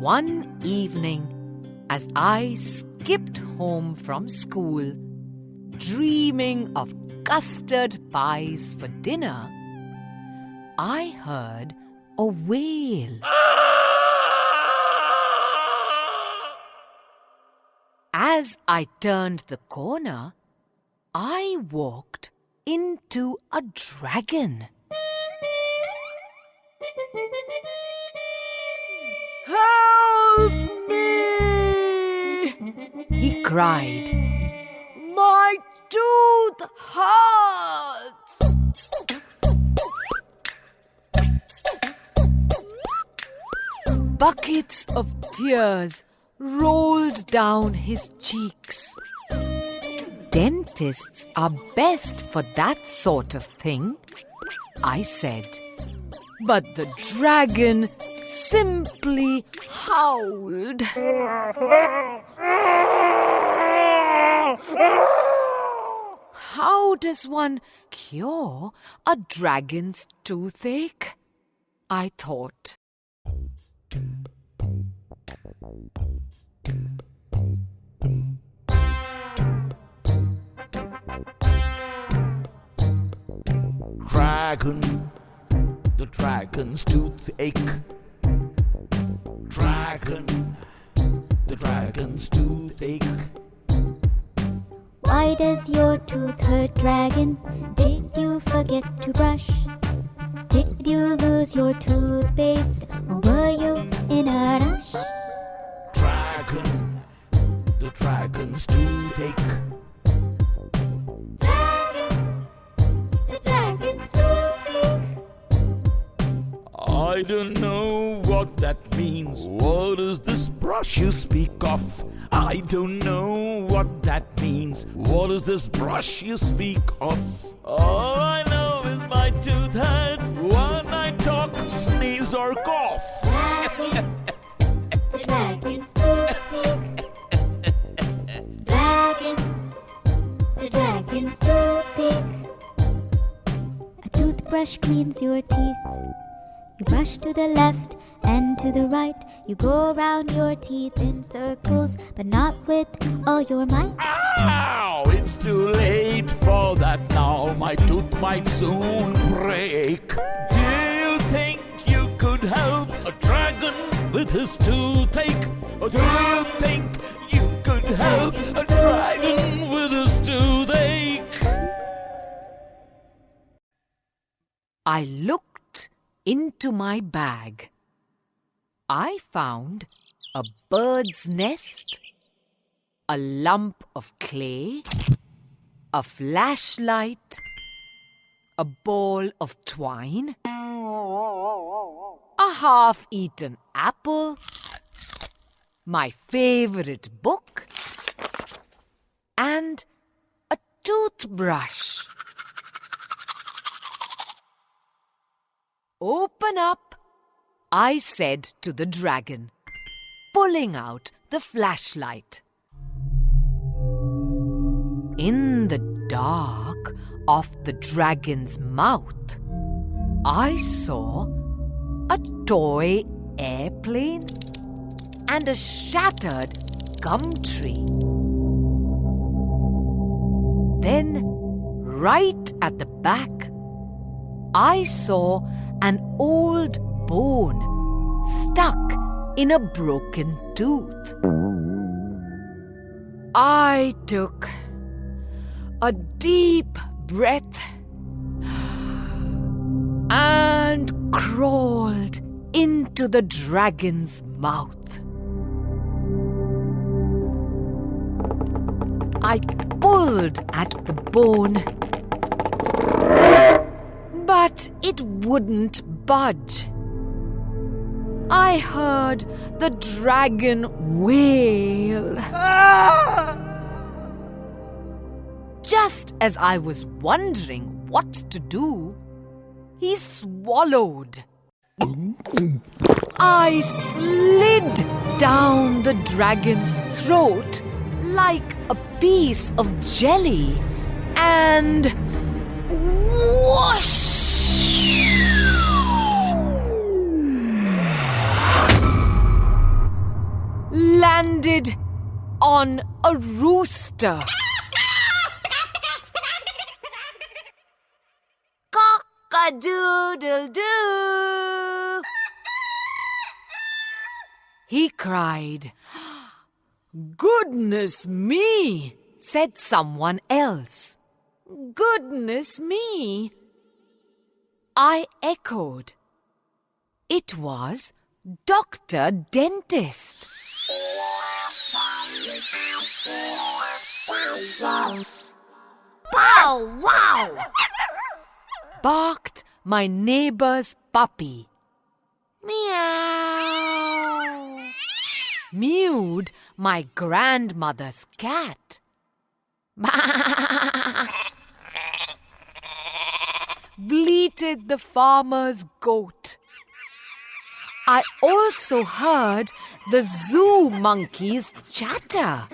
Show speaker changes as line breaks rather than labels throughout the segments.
One evening, as I skipped home from school, dreaming of custard pies for dinner, I heard a wail. As I turned the corner, I walked into a dragon. "Help me!" he cried. "My tooth hurts!" Buckets of tears rolled down his cheeks. "Dentists are best for that sort of thing," I said. But the dragon simply howled. How does one cure a dragon's toothache? I thought.
Dragon, the dragon's toothache. Dragon, the dragon's toothache.
Why does your tooth hurt, dragon? Did you forget to brush? Did you lose your toothpaste, or were you in a rush?
Dragon, the dragon's toothache.
Dragon, the dragon's toothache.
I don't know what that means. What is this brush you speak of? I don't know what that means. What is this brush you speak of? All I know is my tooth hurts when I talk, sneeze or cough.
Dragon, the dragon's toothache. Dragon, the dragon's toothache. A toothbrush cleans your teeth. You brush to the left and to the right. You go around your teeth in circles, but not with all your might.
Ow! It's too late for that now. My tooth might soon break. Do you think you could help a dragon with his toothache? Or do you think you could help a dragon with his toothache?
I looked into my bag. I found a bird's nest, a lump of clay, a flashlight, a ball of twine, a half-eaten apple, my favorite book, and a toothbrush. "Open up," I said to the dragon, pulling out the flashlight. In the dark of the dragon's mouth, I saw a toy airplane and a shattered gum tree. Then, right at the back, I saw an old bone stuck in a broken tooth. I took a deep breath and crawled into the dragon's mouth. I pulled at the bone, but it wouldn't budge. I heard the dragon wail. Just as I was wondering what to do, he swallowed. I slid down the dragon's throat like a piece of jelly and whoosh! landed on a rooster. Cock-a-doodle-doo! He cried. Goodness me, said someone else. Goodness me. I echoed. It was Dr. Dentist.
Bow wow!
Barked my neighbor's puppy.
Meow!
Mewed my grandmother's cat. Bleated the farmer's goat. I also heard the zoo monkeys chatter.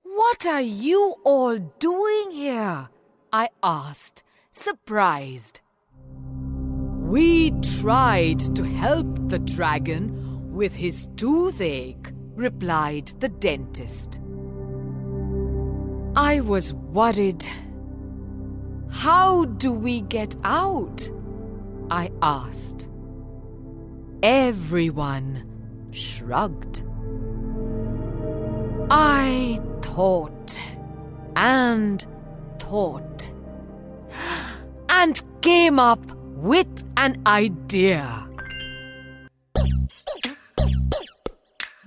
What are you all doing here? I asked, surprised. We tried to help the dragon with his toothache, replied the dentist. I was worried. How do we get out? I asked. Everyone shrugged. I thought and thought and came up with an idea.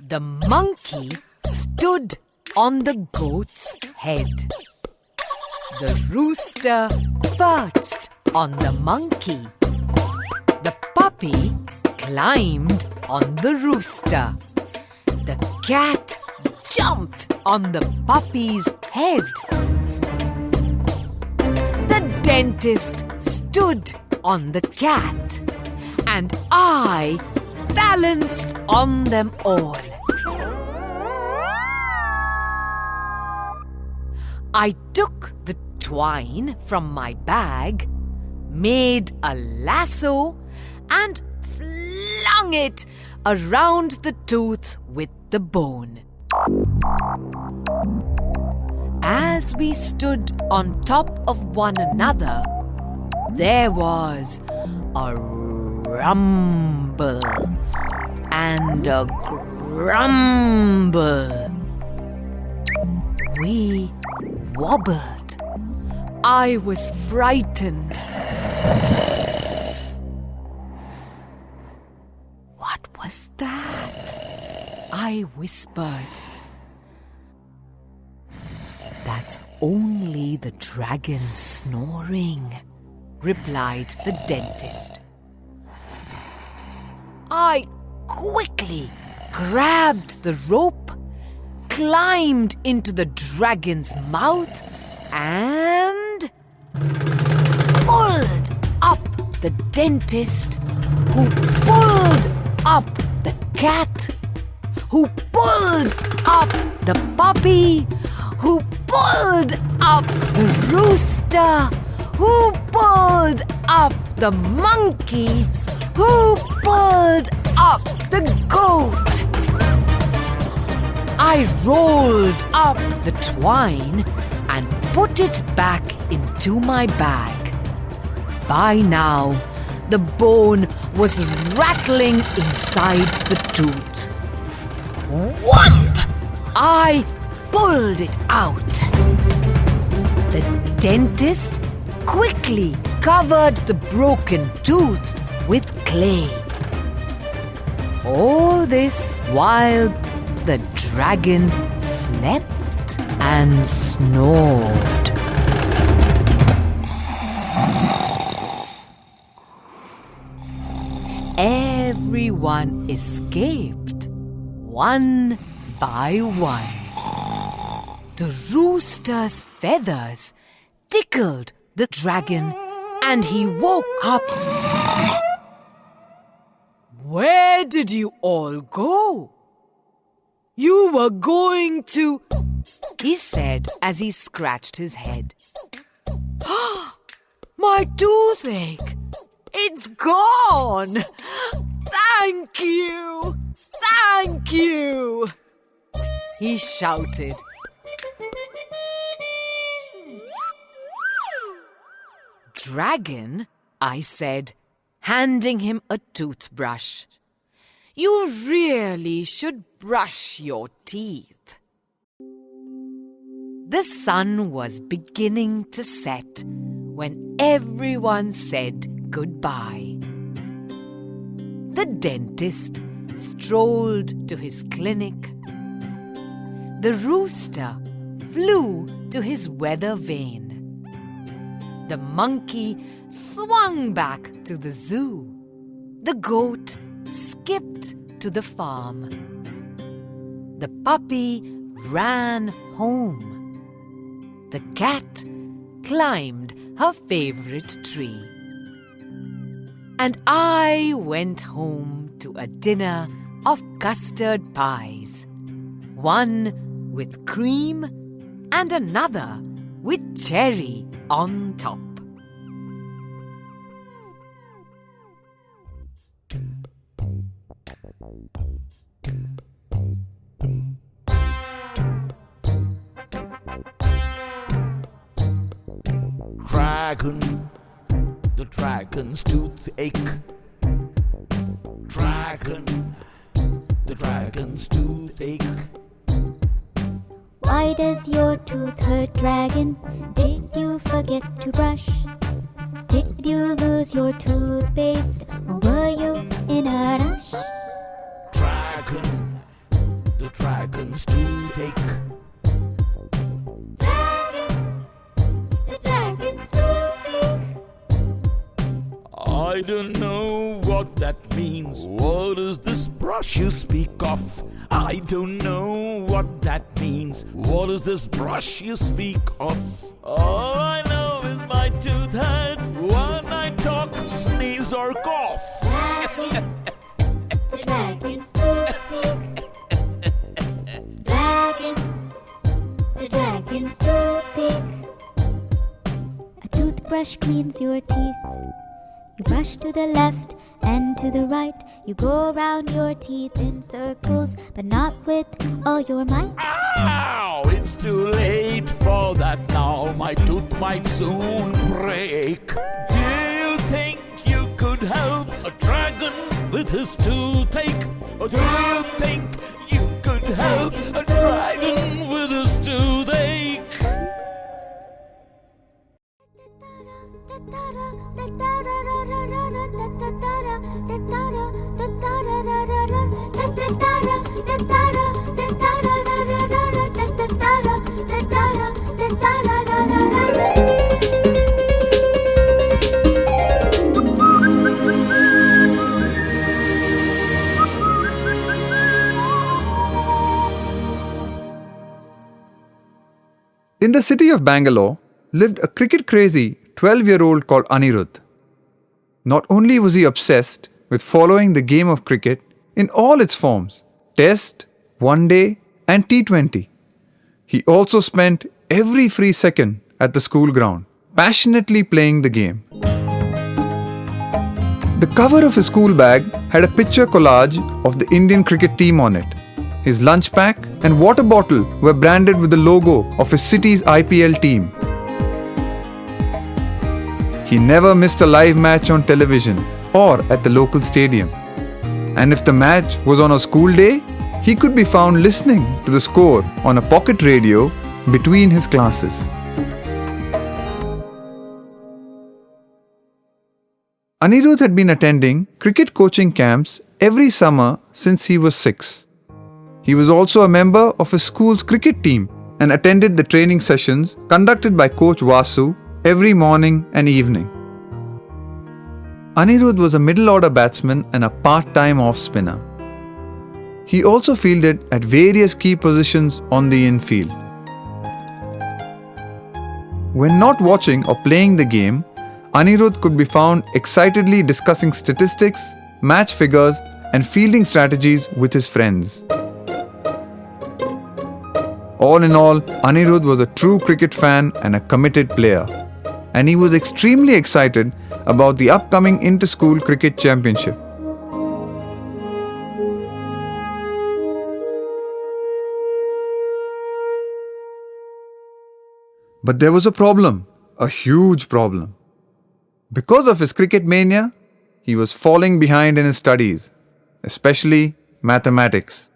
The monkey stood on the goat's head. The rooster perched on the monkey. The puppy climbed on the rooster. The cat jumped on the puppy's head. The dentist stood on the cat, and I balanced on them all. I took the twine from my bag, made a lasso, and flung it around the tooth with the bone. As we stood on top of one another, there was a rumble and a grumble. We wobbled. I was frightened. What was that? I whispered. That's only the dragon snoring, replied the dentist. I quickly grabbed the rope, climbed into the dragon's mouth, and pulled up the dentist, who pulled up the cat, who pulled up the puppy, who pulled up the rooster, who pulled up the monkey, who pulled up the goat. I rolled up the twine and put it back into my bag. By now, the bone was rattling inside the tooth. Whump! I pulled it out. The dentist quickly covered the broken tooth with clay. All this while the dragon slept and snored. Everyone escaped, one by one. The rooster's feathers tickled the dragon, and he woke up. Where did you all go? You were going to... he said as he scratched his head. My toothache! It's gone! Thank you! Thank you! He shouted. Dragon, I said, handing him a toothbrush. You really should brush your teeth. The sun was beginning to set when everyone said goodbye. The dentist strolled to his clinic. The rooster flew to his weather vane. The monkey swung back to the zoo. The goat skipped to the farm. The puppy ran home. The cat climbed her favorite tree. And I went home to a dinner of custard pies, one with cream and another with cherry on top.
Dragon, the dragon's toothache. Dragon, the dragon's toothache.
Why does your tooth hurt, dragon? Did you forget to brush? Did you lose your toothpaste? Or were you in a rush?
Dragon, the dragon's toothache.
Dragon, the dragon's toothache.
I don't know what that means. What is this brush you speak of? I don't know what that means. What is this brush you speak of? All I know is my tooth hurts when I talk, sneeze or cough.
Dragon, the dragon's toothache. Dragon, the dragon's toothache. A toothbrush cleans your teeth. You brush to the left and to the right. You go around your teeth in circles, but not with all your might.
Ow! It's too late for that now. My tooth might soon break. Do you think you could help a dragon with his toothache? Or do you think you could help a dragon with his toothache?
In the city of Bangalore lived a cricket-crazy 12-year-old called Anirudh. Not only was he obsessed with following the game of cricket in all its forms, Test, One Day and T20, he also spent every free second at the school ground, passionately playing the game. The cover of his school bag had a picture collage of the Indian cricket team on it. His lunch pack and water bottle were branded with the logo of his city's IPL team. He never missed a live match on television or at the local stadium. And if the match was on a school day, he could be found listening to the score on a pocket radio between his classes. Anirudh had been attending cricket coaching camps every summer since he was 6. He was also a member of his school's cricket team and attended the training sessions conducted by Coach Vasu every morning and evening. Anirudh was a middle-order batsman and a part-time off-spinner. He also fielded at various key positions on the infield. When not watching or playing the game, Anirudh could be found excitedly discussing statistics, match figures, and fielding strategies with his friends. All in all, Anirudh was a true cricket fan and a committed player. And he was extremely excited about the upcoming inter-school cricket championship. But there was a problem, a huge problem. Because of his cricket mania, he was falling behind in his studies, especially mathematics.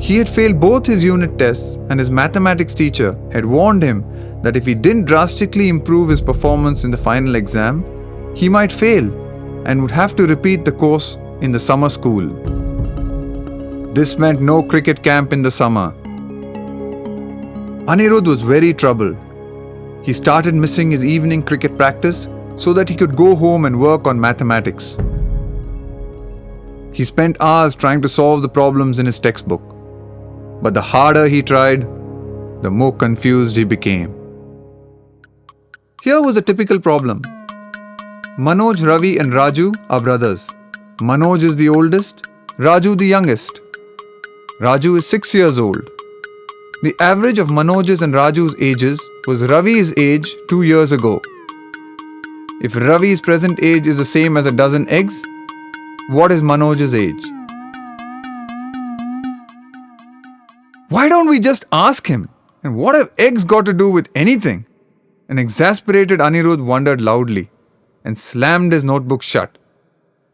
He had failed both his unit tests, and his mathematics teacher had warned him that if he didn't drastically improve his performance in the final exam, he might fail and would have to repeat the course in the summer school. This meant no cricket camp in the summer. Anirudh was very troubled. He started missing his evening cricket practice so that he could go home and work on mathematics. He spent hours trying to solve the problems in his textbook. But the harder he tried, the more confused he became. Here was a typical problem. Manoj, Ravi and Raju are brothers. Manoj is the oldest, Raju the youngest. Raju is 6 years old. The average of Manoj's and Raju's ages was Ravi's age 2 years ago. If Ravi's present age is the same as a dozen eggs, what is Manoj's age? Why don't we just ask him? And what have eggs got to do with anything? An exasperated Anirudh wondered loudly and slammed his notebook shut.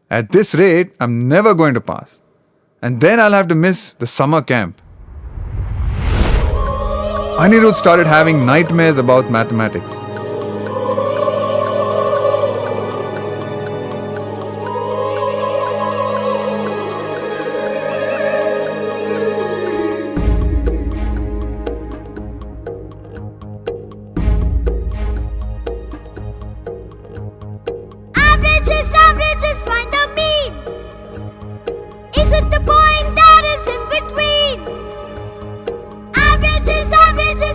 At this rate, I'm never going to pass. And then I'll have to miss the summer camp. Anirudh started having nightmares about mathematics.
Averages, find the mean. Is it the point that is in between? Averages,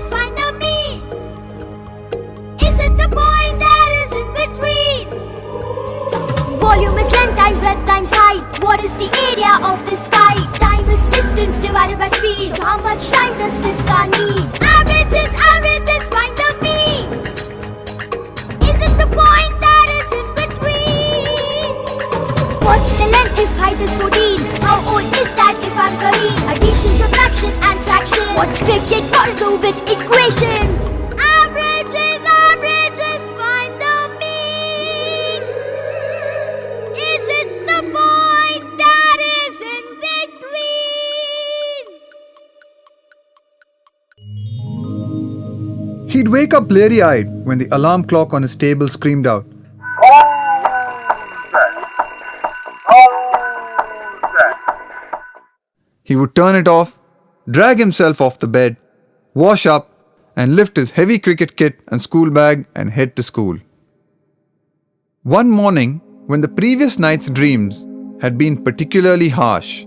find the mean. Is it the point that is in between? Volume is length times breadth times height. What is the area of the sky? Time is distance divided by speed. So how much time does this car need? Averages, find the mean. Is it the point that is in between? What's the length if height is 14? How old is that if I'm Kareem? Addition, subtraction and fraction. What's cricket got to do with equations? Averages, find the mean. Is it the point that is in between?
He'd wake up bleary-eyed when the alarm clock on his table screamed out, He would turn it off, drag himself off the bed, wash up, and lift his heavy cricket kit and school bag and head to school. One morning, when the previous night's dreams had been particularly harsh,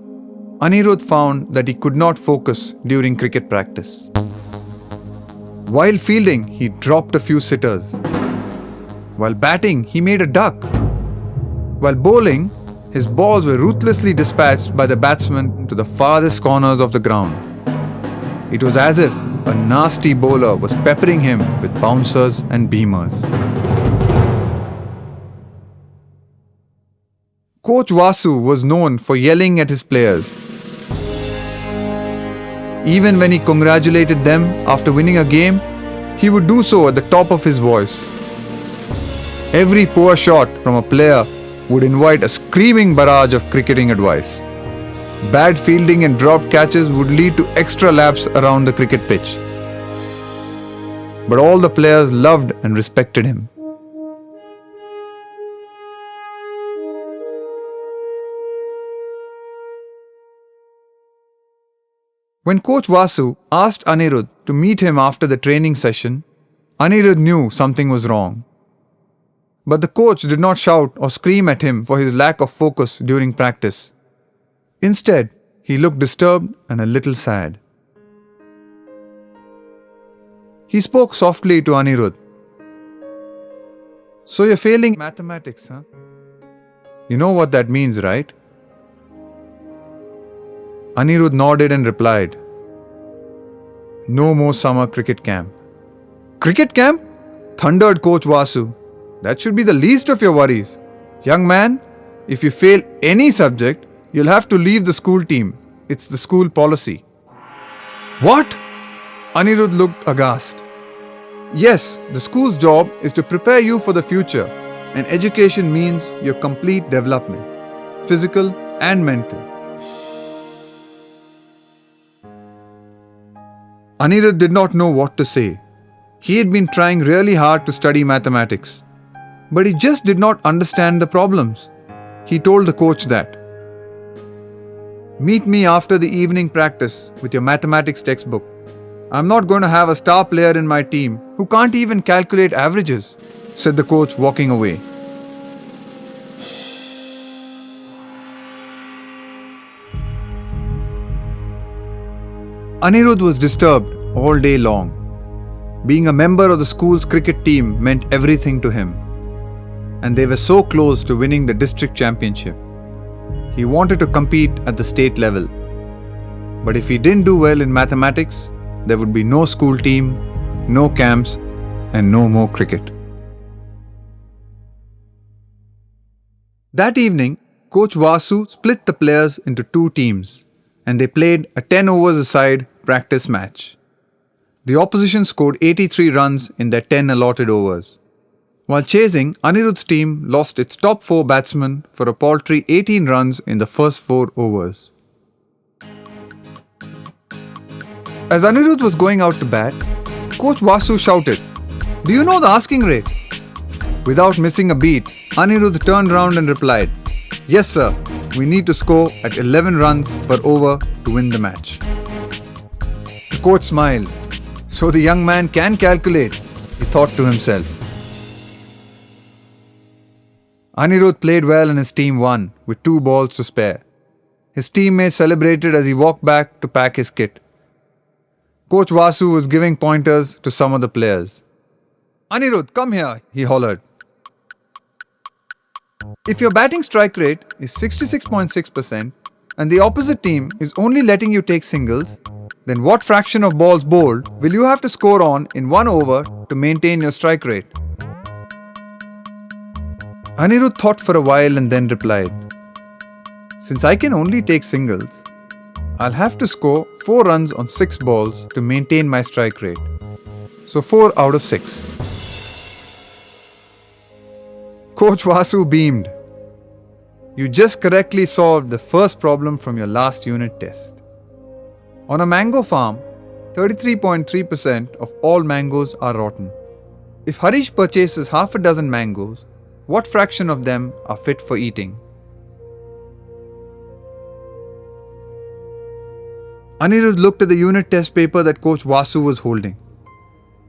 Anirudh found that he could not focus during cricket practice. While fielding, he dropped a few sitters. While batting, he made a duck. While bowling, his balls were ruthlessly dispatched by the batsman to the farthest corners of the ground. It was as if a nasty bowler was peppering him with bouncers and beamers. Coach Vasu was known for yelling at his players. Even when he congratulated them after winning a game, he would do so at the top of his voice. Every poor shot from a player would invite a screaming barrage of cricketing advice. Bad fielding and dropped catches would lead to extra laps around the cricket pitch. But all the players loved and respected him. When Coach Vasu asked Anirudh to meet him after the training session, Anirudh knew something was wrong. But the coach did not shout or scream at him for his lack of focus during practice. Instead, he looked disturbed and a little sad. He spoke softly to Anirudh. So you're failing mathematics, huh? You know what that means, right? Anirudh nodded and replied, No more summer cricket camp. Cricket camp? Thundered Coach Vasu. That should be the least of your worries. Young man, if you fail any subject, you'll have to leave the school team. It's the school policy. What? Anirudh looked aghast. Yes, the school's job is to prepare you for the future, and education means your complete development, physical and mental. Anirudh did not know what to say. He had been trying really hard to study mathematics, but he just did not understand the problems. He told the coach that. Meet me after the evening practice with your mathematics textbook. I'm not going to have a star player in my team who can't even calculate averages, said the coach, walking away. Anirudh was disturbed all day long. Being a member of the school's cricket team meant everything to him, and they were so close to winning the district championship. He wanted to compete at the state level, but if he didn't do well in mathematics, there would be no school team, no camps, and no more cricket. That evening, Coach Vasu split the players into two teams, and they played a 10 overs aside practice match. The opposition scored 83 runs in their 10 allotted overs. While chasing, Anirudh's team lost its top 4 batsmen for a paltry 18 runs in the first 4 overs. As Anirudh was going out to bat, Coach Vasu shouted, "Do you know the asking rate?" Without missing a beat, Anirudh turned round and replied, "Yes sir, we need to score at 11 runs per over to win the match." The coach smiled. So the young man can calculate, he thought to himself. Anirudh played well and his team won with 2 balls to spare. His teammates celebrated as he walked back to pack his kit. Coach Vasu was giving pointers to some of the players. "Anirudh, come here," he hollered. "If your batting strike rate is 66.6% and the opposite team is only letting you take singles, then what fraction of balls bowled will you have to score on in 1 over to maintain your strike rate?" Anirudh thought for a while and then replied, "Since I can only take singles, I'll have to score 4 runs on 6 balls to maintain my strike rate. So 4 out of 6. Coach Vasu beamed. "You just correctly solved the first problem from your last unit test. On a mango farm, 33.3% of all mangoes are rotten. If Harish purchases half a dozen mangoes, what fraction of them are fit for eating?" Anirudh looked at the unit test paper that Coach Vasu was holding.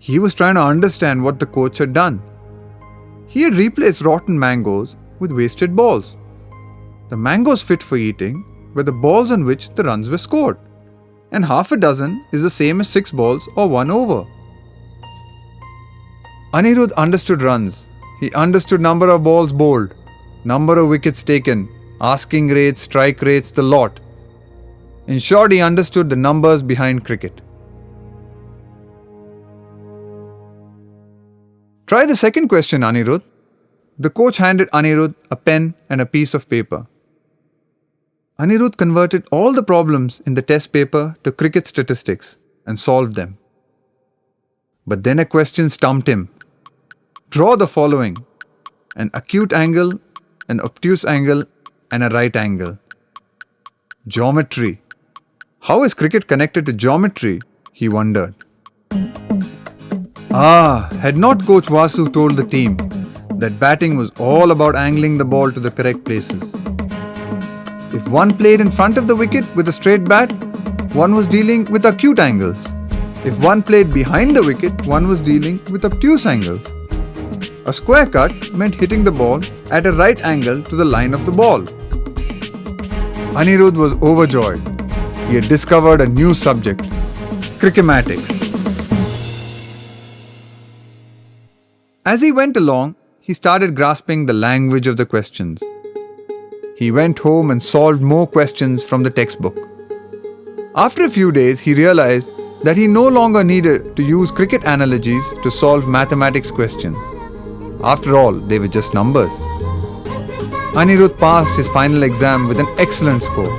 He was trying to understand what the coach had done. He had replaced rotten mangoes with wasted balls. The mangoes fit for eating were the balls on which the runs were scored, and half a dozen is the same as 6 balls or 1 over. Anirudh understood runs. He understood number of balls bowled, number of wickets taken, asking rates, strike rates, the lot. In short, he understood the numbers behind cricket. "Try the second question, Anirudh." The coach handed Anirudh a pen and a piece of paper. Anirudh converted all the problems in the test paper to cricket statistics and solved them. But then a question stumped him. Draw the following: an acute angle, an obtuse angle, and a right angle. Geometry. How is cricket connected to geometry? He wondered. Had not Coach Vasu told the team that batting was all about angling the ball to the correct places. If one played in front of the wicket with a straight bat, one was dealing with acute angles. If one played behind the wicket, one was dealing with obtuse angles. A square cut meant hitting the ball at a right angle to the line of the ball. Anirudh was overjoyed. He had discovered a new subject, crickematics. As he went along, he started grasping the language of the questions. He went home and solved more questions from the textbook. After a few days, he realized that he no longer needed to use cricket analogies to solve mathematics questions. After all, they were just numbers. Anirudh passed his final exam with an excellent score.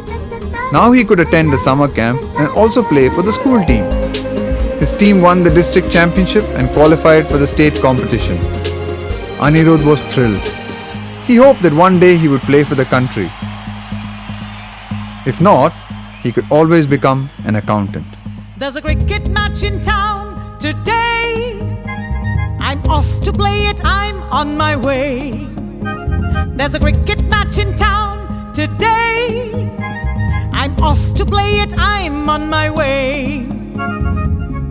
Now he could attend the summer camp and also play for the school team. His team won the district championship and qualified for the state competition. Anirudh was thrilled. He hoped that one day he would play for the country. If not, he could always become an accountant.
There's a cricket match in town today. I'm off to play it, I'm on my way. There's a cricket match in town today. I'm off to play it, I'm on my way.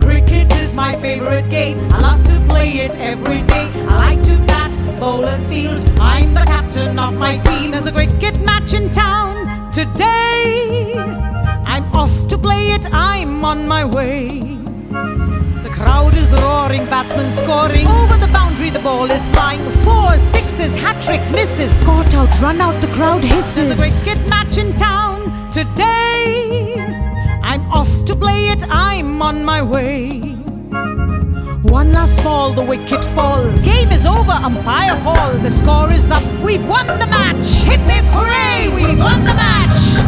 Cricket is my favorite game. I love to play it every day. I like to bat, bowl and field. I'm the captain of my team. There's a cricket match in town today. I'm off to play it, I'm on my way. The crowd is roaring, batsmen scoring. Over the boundary the ball is flying. 4s, 6s, hat-tricks, misses. Caught out, run out, the crowd hisses. There's a cricket match in town today. I'm off to play it, I'm on my way. One last fall, the wicket falls. Game is over, umpire calls. The score is up, we've won the match. Hip hip hooray, we've won the match.